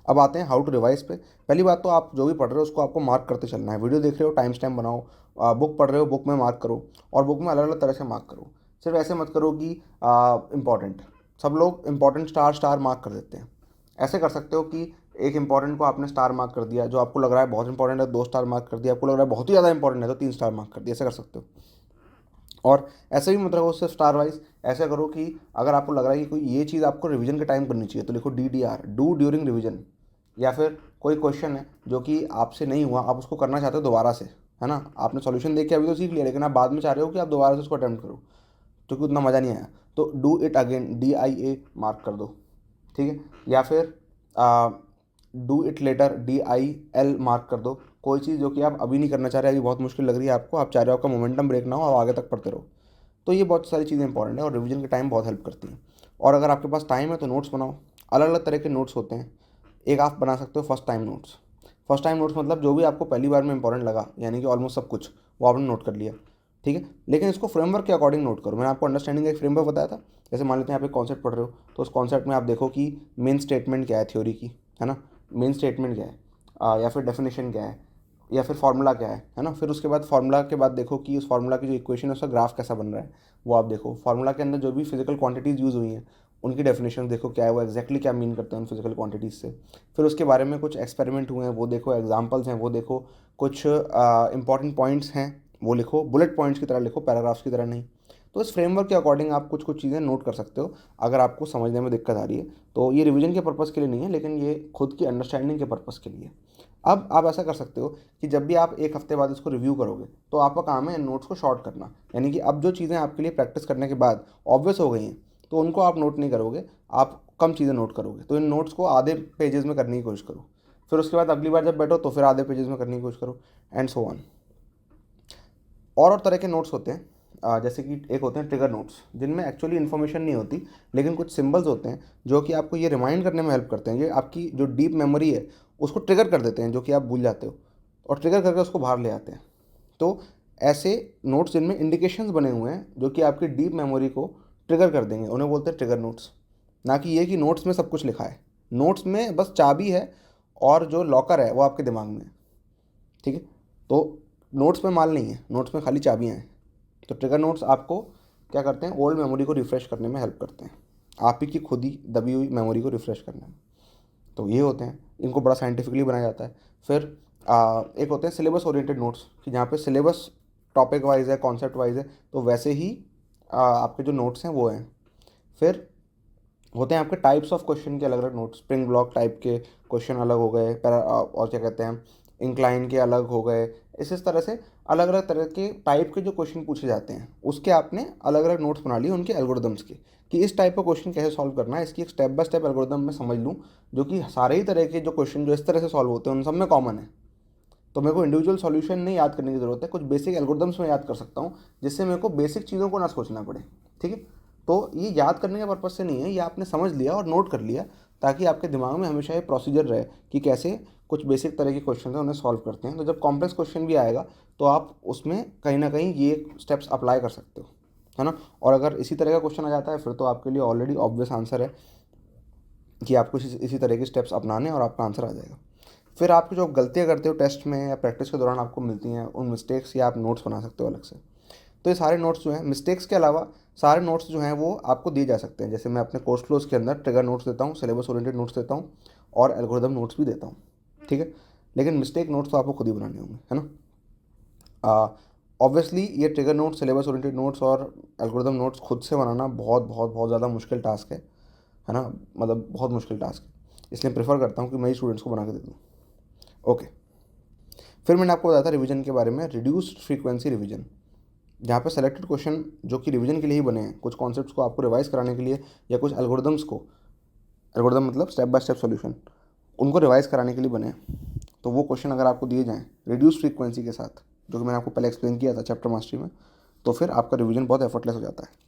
अब आते हैं हाउ टू रिवाइज पे। पहली बात तो आप जो भी पढ़ रहे हो उसको आपको मार्क करते चलना है। वीडियो देख रहे हो टाइम स्टैम्प बनाओ, बुक पढ़ रहे हो बुक में मार्क करो, और बुक में अलग अलग तरह से मार्क करो। सिर्फ ऐसे मत करो कि इंपॉर्टेंट, सब लोग इंपॉर्टेंट स्टार स्टार मार्क कर देते हैं। ऐसे कर सकते हो कि एक इंपॉर्टेंट को आपने स्टार मार्क कर दिया, जो आपको लग रहा है बहुत इंपॉर्टेंट है 2 स्टार मार्क कर दिया, आपको लग रहा है बहुत ही ज़्यादा इंपॉर्टेंट है तो 3 स्टार मार्क कर दिया, ऐसे कर सकते हो। और ऐसे भी मत रखो सिर्फ स्टार वाइज, ऐसा करो कि अगर आपको लग रहा है कि कोई ये चीज़ आपको रिवीजन के टाइम करनी चाहिए तो लिखो DDR, डू ड्यूरिंग रिवीजन। या फिर कोई क्वेश्चन है जो कि आपसे नहीं हुआ, आप उसको करना चाहते हो दोबारा से, है ना, आपने सॉल्यूशन देख के अभी तो सीख लिया, लेकिन आप बाद में चाह रहे हो कि आप दोबारा से उसको अटैम्प्ट करो क्योंकि उतना मज़ा नहीं आया, तो do it again, DIA mark कर दो, ठीक है। या फिर do it later, DIL mark कर दो। कोई चीज़ जो कि आप अभी नहीं करना चाह रहे, अभी बहुत मुश्किल लग रही है आपको, आप चाह रहे हो आपका मोमेंटम ब्रेक ना हो, आप आगे तक पढ़ते रहो। तो ये बहुत सारी चीज़ें इंपॉर्टेंट है और रिवीजन के टाइम बहुत हेल्प करती हैं। और अगर आपके पास टाइम है तो नोट्स बनाओ, अलग अलग तरह के नोट्स होते हैं। एक आप बना सकते हो first time notes. First time notes मतलब जो भी आपको पहली बार में इंपॉर्टेंट लगा, यानी कि ऑलमोस्ट सब कुछ वो आपने नोट कर लिया, ठीक है। लेकिन इसको फ्रेमवर्क के अकॉर्डिंग नोट करो। मैंने आपको अंडरस्टैंडिंग का एक फ्रेमवर्क बताया था। जैसे मान लेते हैं आप एक कॉन्सेप्ट पढ़ रहे हो, तो उस कॉन्सेप्ट में आप देखो कि मेन स्टेटमेंट क्या है थ्योरी की, है ना, मेन स्टेटमेंट क्या है, या फिर डेफिनेशन क्या है, या फिर फार्मूला क्या है ना। फिर उसके बाद फार्मूला के बाद देखो कि उस फार्मूला की जो इक्वेशन है उसका ग्राफ कैसा बन रहा है, वो आप देखो। फार्मूला के अंदर जो भी फिजिकल क्वांटिटीज़ यूज़ हुई हैं उनकी डेफिनेशन देखो क्या है, वो एक्जैक्टली क्या मीन करते हैं उन फिजिकल क्वांटिटीज़ से। फिर उसके बारे में कुछ एक्सपेरिमेंट हुए हैं वो देखो, एग्जाम्पल्स हैं वो देखो, कुछ इंपॉर्टेंट पॉइंट्स हैं वो लिखो, बुलेट पॉइंट्स की तरह लिखो, पैराग्राफ्स की तरह नहीं। तो इस फ्रेमवर्क के अकॉर्डिंग आप कुछ कुछ चीज़ें नोट कर सकते हो अगर आपको समझने में दिक्कत आ रही है। तो ये रिवीजन के पर्पज़ के लिए नहीं है, लेकिन ये खुद की अंडरस्टैंडिंग के पर्पज़ के लिए। अब आप ऐसा कर सकते हो कि जब भी आप एक हफ्ते बाद इसको रिव्यू करोगे तो आपका काम है इन नोट्स को शॉर्ट करना। यानी कि अब जो चीज़ें आपके लिए प्रैक्टिस करने के बाद ऑब्वियस हो गई हैं तो उनको आप नोट नहीं करोगे, आप कम चीज़ें नोट करोगे। तो इन नोट्स को आधे पेजेस में करने की कोशिश करो। फिर उसके बाद अगली बार जब बैठो तो फिर आधे पेजेस में करने की कोशिश करो, एंड सो ऑन। और तरह के नोट्स होते हैं, जैसे कि एक होते हैं ट्रिगर नोट्स, जिनमें एक्चुअली इन्फॉर्मेशन नहीं होती लेकिन कुछ सिंबल्स होते हैं जो कि आपको ये रिमाइंड करने में हेल्प करते हैं। ये आपकी जो डीप मेमोरी है उसको ट्रिगर कर देते हैं, जो कि आप भूल जाते हो, और ट्रिगर करके उसको बाहर ले आते हैं। तो ऐसे नोट्स जिनमें इंडिकेशंस बने हुए हैं जो कि आपकी डीप मेमोरी को ट्रिगर कर देंगे, उन्हें बोलते हैं ट्रिगर नोट्स। ना कि ये कि नोट्स में सब कुछ लिखा है, नोट्स में बस चाबी है और जो लॉकर है वो आपके दिमाग में है, ठीक है। तो नोट्स में माल नहीं है, नोट्स में खाली चाबियाँ हैं। तो ट्रिगर नोट्स आपको क्या करते हैं, ओल्ड मेमोरी को रिफ़्रेश करने में हेल्प करते हैं, आप ही की खुद ही दबी हुई मेमोरी को रिफ़्रेश करने में। तो ये होते हैं, इनको बड़ा साइंटिफिकली बनाया जाता है। फिर एक होते हैं सिलेबस ओरिएंटेड नोट्स, कि जहाँ पे सिलेबस टॉपिक वाइज है, कॉन्सेप्ट वाइज है, तो वैसे ही आपके जो नोट्स हैं वो हैं। फिर होते हैं आपके टाइप्स ऑफ क्वेश्चन के अलग अलग नोट्स, स्प्रिंग ब्लॉक टाइप के क्वेश्चन अलग हो गए, और क्या कहते हैं इंक्लाइन के अलग हो गए। इस तरह से अलग अलग तरह के टाइप के जो क्वेश्चन पूछे जाते हैं उसके आपने अलग अलग नोट्स बना लिए उनके एल्गोरिदम्स के, कि इस टाइप का क्वेश्चन कैसे सॉल्व करना है, इसकी एक स्टेप बाय स्टेप एल्गोरिदम मैं समझ लूँ, जो कि सारे ही तरह के जो क्वेश्चन जो इस तरह से सॉल्व होते हैं उन सब में कॉमन है। तो मेरे को इंडिविजुअल सॉल्यूशन नहीं याद करने की ज़रूरत है, कुछ बेसिक एल्गोरिदम्स में याद कर सकता हूँ जिससे मेरे को बेसिक चीज़ों को ना सोचना पड़े, ठीक है। तो ये याद करने के पर्पज़ से नहीं है, ये आपने समझ लिया और नोट कर लिया ताकि आपके दिमाग में हमेशा ये प्रोसीजर रहे कि कैसे कुछ बेसिक तरह के क्वेश्चन है उन्हें सॉल्व करते हैं। तो जब कॉम्प्लेक्स क्वेश्चन भी आएगा तो आप उसमें कहीं ना कहीं ये स्टेप्स अप्लाई कर सकते हो, है ना। और अगर इसी तरह का क्वेश्चन आ जाता है फिर तो आपके लिए ऑलरेडी ऑब्वियस आंसर है कि आपको इसी तरह के स्टेप्स अपनाने और आपका आंसर आ जाएगा। फिर आप जो गलतियाँ करते हो टेस्ट में या प्रैक्टिस के दौरान आपको मिलती हैं, उन मिस्टेक्स या आप नोट्स बना सकते हो अलग से। तो ये सारे नोट्स जो हैं, मिस्टेक्स के अलावा सारे नोट्स जो हैं वो आपको दिए जा सकते हैं। जैसे मैं अपने कोर्स क्लोज के अंदर ट्रिगर नोट्स देता हूँ, सिलेबस ओरिएंटेड नोट्स देता हूँ, और एल्गोरिदम नोट्स भी देता हूँ, ठीक है। लेकिन मिस्टेक नोट्स तो आपको खुद ही बनाने होंगे, है ना। ऑब्वियसली ये trigger notes, syllabus oriented notes और एल्गोरिदम नोट्स खुद से बनाना बहुत बहुत बहुत ज़्यादा मुश्किल टास्क है ना, मतलब बहुत मुश्किल टास्क है। इसलिए प्रेफर करता हूँ कि मैं ही स्टूडेंट्स को बना के दे दूँ। ओके। फिर मैंने आपको बताया था रिवीजन के बारे में, रिड्यूस्ड फ्रीक्वेंसी रिवीजन, जहाँ पे सेलेक्टेड क्वेश्चन जो कि रिवीजन के लिए ही बने हैं, कुछ कॉन्सेप्ट्स को आपको रिवाइज कराने के लिए या कुछ एल्गोरिदम्स को, एल्गोरिदम मतलब स्टेप बाय स्टेप सॉल्यूशन, उनको रिवाइज कराने के लिए बने हैं। तो वो क्वेश्चन अगर आपको दिए जाएँ रिड्यूस फ्रीक्वेंसी के साथ, जो कि मैंने आपको पहले एक्सप्लेन किया था चैप्टर मास्टरी में, तो फिर आपका रिवीजन बहुत एफर्टलेस हो जाता है।